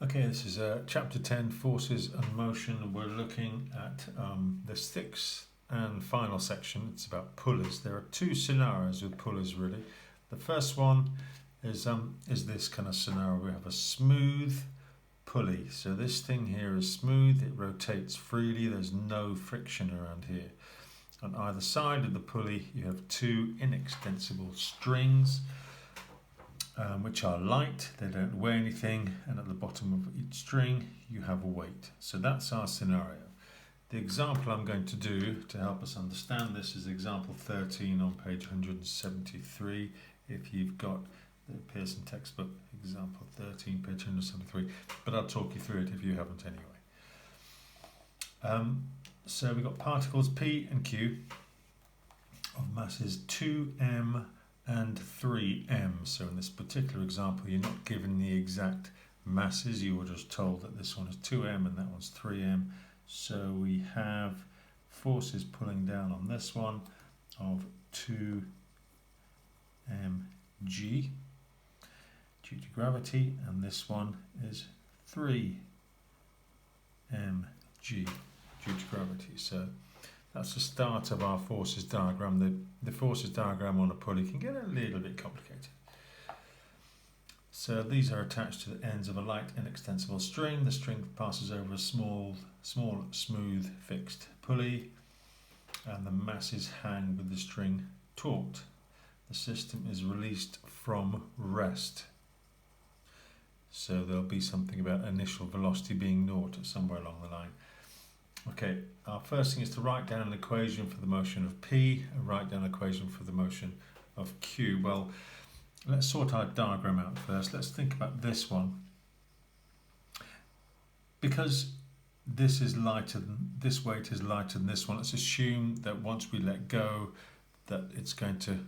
Okay, this is chapter 10, Forces and Motion. We're looking at the sixth and final section. It's about pullers. There are two scenarios with pullers, really. The first one is this kind of scenario. We have a smooth pulley. So this thing here is smooth. It rotates freely. There's no friction around here. On either side of the pulley, you have two inextensible strings, which are light, they don't weigh anything, and at the bottom of each string you have a weight. So that's our scenario. The example I'm going to do to help us understand this is example 13 on page 173 if you've got the Pearson textbook, example 13, page 173, but I'll talk you through it if you haven't anyway. So we've got particles P and Q of masses 2m and 3m. So in this particular example, you're not given the exact masses. You were just told that this one is 2m and that one's 3m. So we have forces pulling down on this one of 2mg due to gravity, and this one is 3mg due to gravity. So that's the start of our forces diagram. The forces diagram on a pulley can get a little bit complicated. So these are attached to the ends of a light inextensible string. The string passes over a small, smooth, fixed pulley, and the masses hang with the string taut. The system is released from rest. So there'll be something about initial velocity being naught somewhere along the line. Okay, our first thing is to write down an equation for the motion of P and write down an equation for the motion of Q. Well, let's sort our diagram out first. Let's think about this one. Because this is lighter than this weight is lighter than this one, let's assume that once we let go that it's going to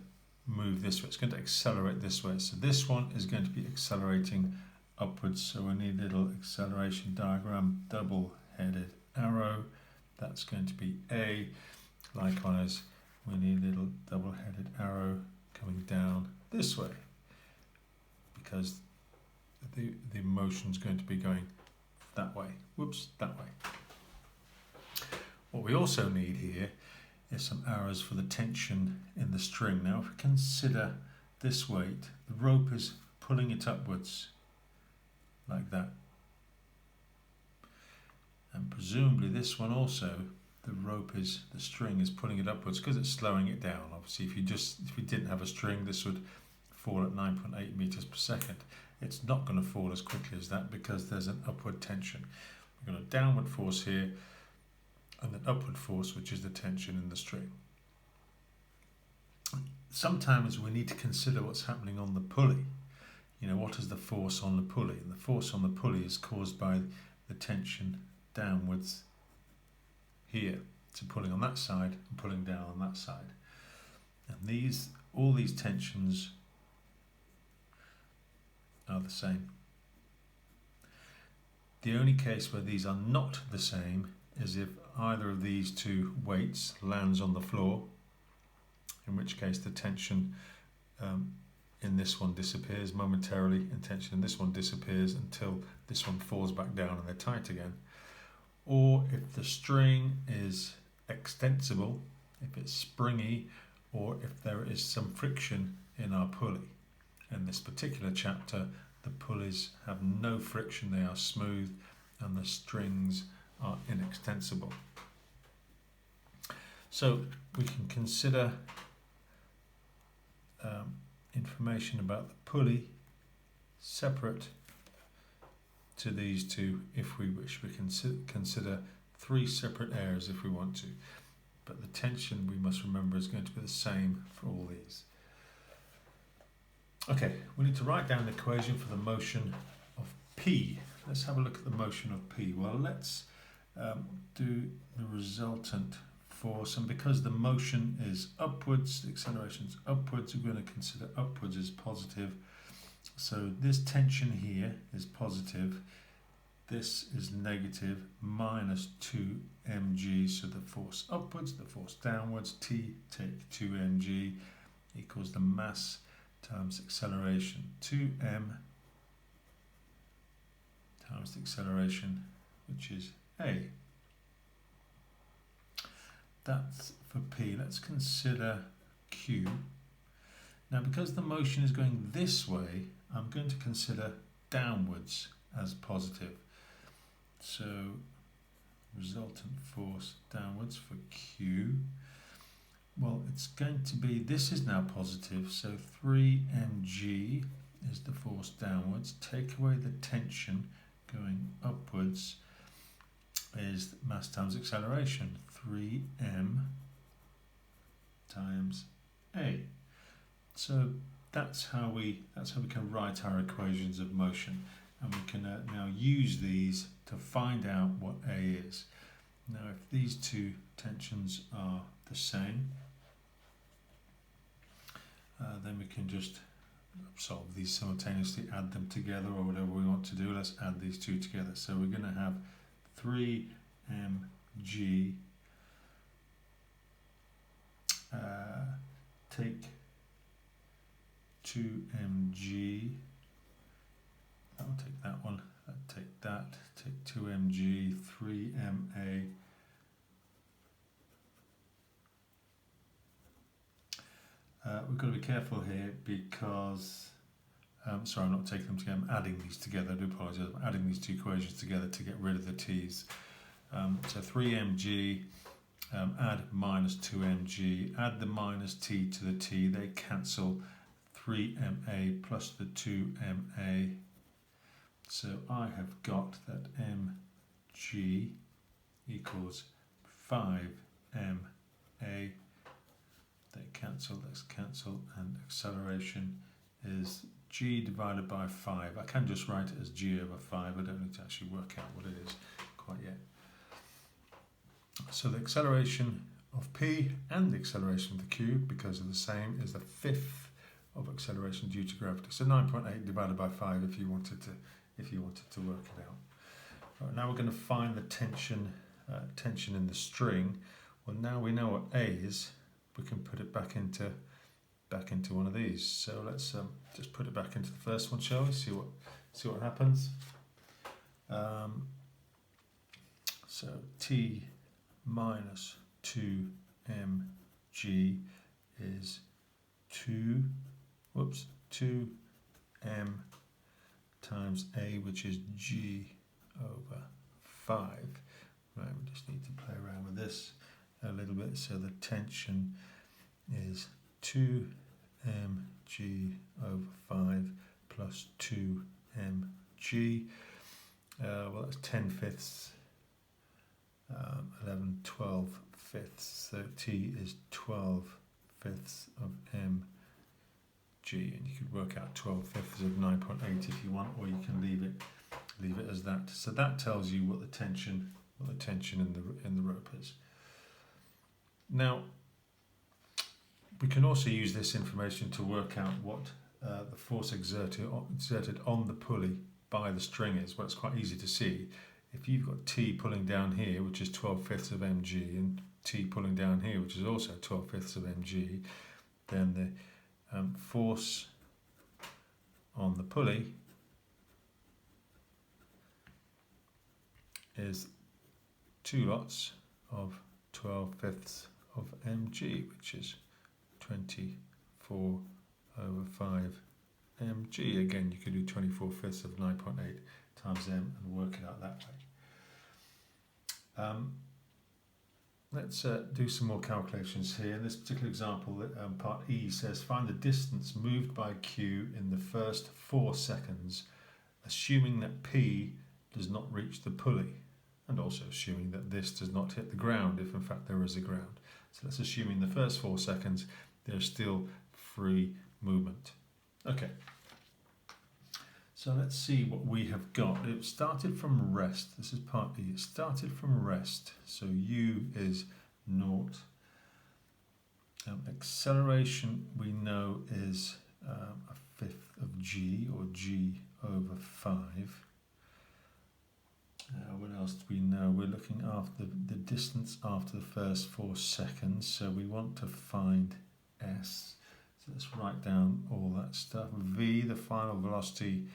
move this way. It's going to accelerate this way. So this one is going to be accelerating upwards. So we need a little acceleration diagram, double-headed arrow. That's going to be A. Likewise, we need a little double-headed arrow coming down this way, because the motion's going to be going that way. Whoops, that way. What we also need here is some arrows for the tension in the string. Now, if we consider this weight, the rope is pulling it upwards like that. And presumably this one also, the string is pulling it upwards because it's slowing it down. Obviously, if we didn't have a string, this would fall at 9.8 meters per second. It's not going to fall as quickly as that because there's an upward tension. We've got a downward force here and an upward force, which is the tension in the string. Sometimes we need to consider what's happening on the pulley. You know, what is the force on the pulley? And the force on the pulley is caused by the tension downwards here. So pulling on that side and pulling down on that side. And all these tensions are the same. The only case where these are not the same is if either of these two weights lands on the floor, in which case the tension in this one disappears momentarily, and tension in this one disappears until this one falls back down and they're tight again. Or if the string is extensible, if it's springy, or if there is some friction in our pulley. In this particular chapter, the pulleys have no friction, they are smooth, and the strings are inextensible. So we can consider information about the pulley separate to these two if we wish. We can consider three separate areas if we want to, but the tension, we must remember, is going to be the same for all these. Okay, we need to write down an equation for the motion of P. Let's have a look at the motion of P. Well, let's do the resultant force, and because the motion is upwards, the acceleration is upwards, we're going to consider upwards as positive. So this tension here is positive, this is negative, minus 2mg, so the force upwards, the force downwards, T take 2mg equals the mass times acceleration, 2m times the acceleration, which is a. That's for P. Let's consider Q. Now, because the motion is going this way, I'm going to consider downwards as positive. So, resultant force downwards for Q. Well, it's going to be, this is now positive, so 3mg is the force downwards. Take away the tension going upwards is mass times acceleration, 3m times a. So that's how we can write our equations of motion, and we can now use these to find out what a is. Now, if these two tensions are the same, then we can just solve these simultaneously, add them together, or whatever we want to do. Let's add these two together. So we're going to have 3mg take 2mg, I'll take that one, take that, take 2mg, 3ma, we've got to be careful here because, sorry, I'm not taking them together, I'm adding these together, I do apologise, I'm adding these two equations together to get rid of the t's. So 3mg, add minus 2mg, add the minus t to the t, they cancel, 3ma plus the 2ma. So I have got that mg equals 5ma. They cancel, let's cancel, and acceleration is g divided by 5. I can just write it as g over 5, I don't need to actually work out what it is quite yet. So the acceleration of P and the acceleration of the Q, because of the same, is the fifth of acceleration due to gravity. So 9.8 divided by 5 if you wanted to work it out. Right, now we're going to find the tension in the string. Well, now we know what A is, we can put it back into one of these. So let's just put it back into the first one, shall we? See what happens. So T minus 2mg is 2m times a, which is g over 5. Right, we just need to play around with this a little bit. So the tension is 2mg over 5 plus 2mg. Well, that's 10 fifths. 11, 12 fifths, so T is 12 fifths of mg, and you could work out 12 fifths of 9.8 if you want, or you can leave it as that. So that tells you what the tension in the rope is. Now we can also use this information to work out what the force exerted on the pulley by the string is. Well, it's quite easy to see. If you've got T pulling down here, which is 12 fifths of mg, and T pulling down here, which is also 12 fifths of mg, then the force on the pulley is 2 lots of 12 fifths of mg, which is 24 over 5 mg. Again, you could do 24 fifths of 9.8 times m and work it out that way. Let's do some more calculations here. In this particular example, part E says find the distance moved by Q in the first 4 seconds, assuming that P does not reach the pulley, and also assuming that this does not hit the ground, if in fact there is a ground. So let's assume in the first 4 seconds there's still free movement. Okay. So let's see what we have got. It started from rest. This is part E. It started from rest. So U is 0. Acceleration we know is a fifth of g, or g over 5. What else do we know? We're looking after the distance after the first 4 seconds. So we want to find S. So let's write down all that stuff. V, the final velocity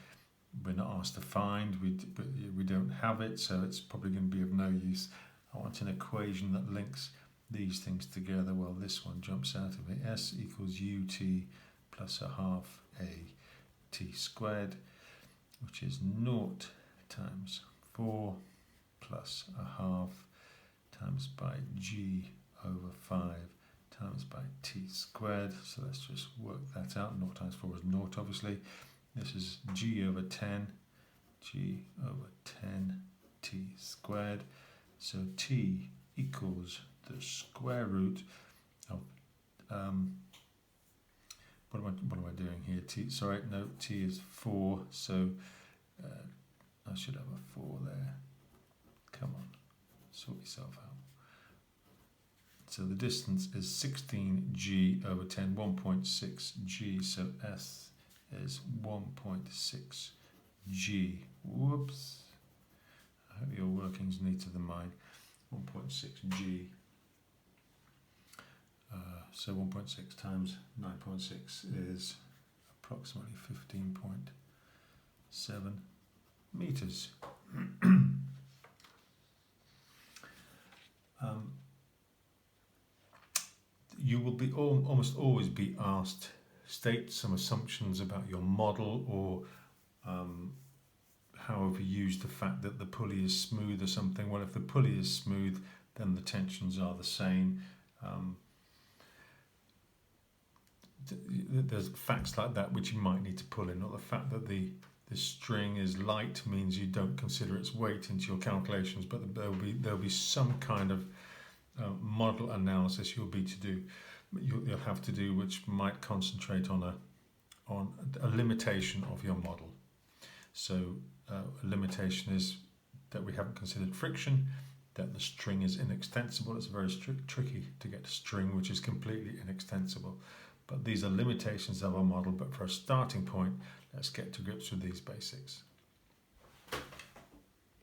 we're not asked to find, but we don't have it, so it's probably going to be of no use. I want an equation that links these things together. Well, this one jumps out of it. S equals ut plus a half a t squared, which is 0 times 4 plus a half times by g over 5 times by t squared. So let's just work that out. 0 times 4 is 0, obviously. This is g over 10 t squared. So t equals the square root of what am I doing here? T is 4, so I should have a 4 there. Come on, sort yourself out. So the distance is 16g over 10, 1.6g, so s is 1.6g. Whoops. I hope your working's neater than mine. 1.6g. So 1.6 times 9.6 is approximately 15.7 meters. You will be almost always be asked, state some assumptions about your model, or however use the fact that the pulley is smooth or something. Well, if the pulley is smooth, then the tensions are the same. There's facts like that which you might need to pull in, or the fact that the string is light means you don't consider its weight into your calculations, but there'll be some kind of model analysis you'll have to do, which might concentrate on a limitation of your model. So a limitation is that we haven't considered friction, that the string is inextensible. It's very tricky to get a string which is completely inextensible. But these are limitations of our model. But for a starting point, let's get to grips with these basics.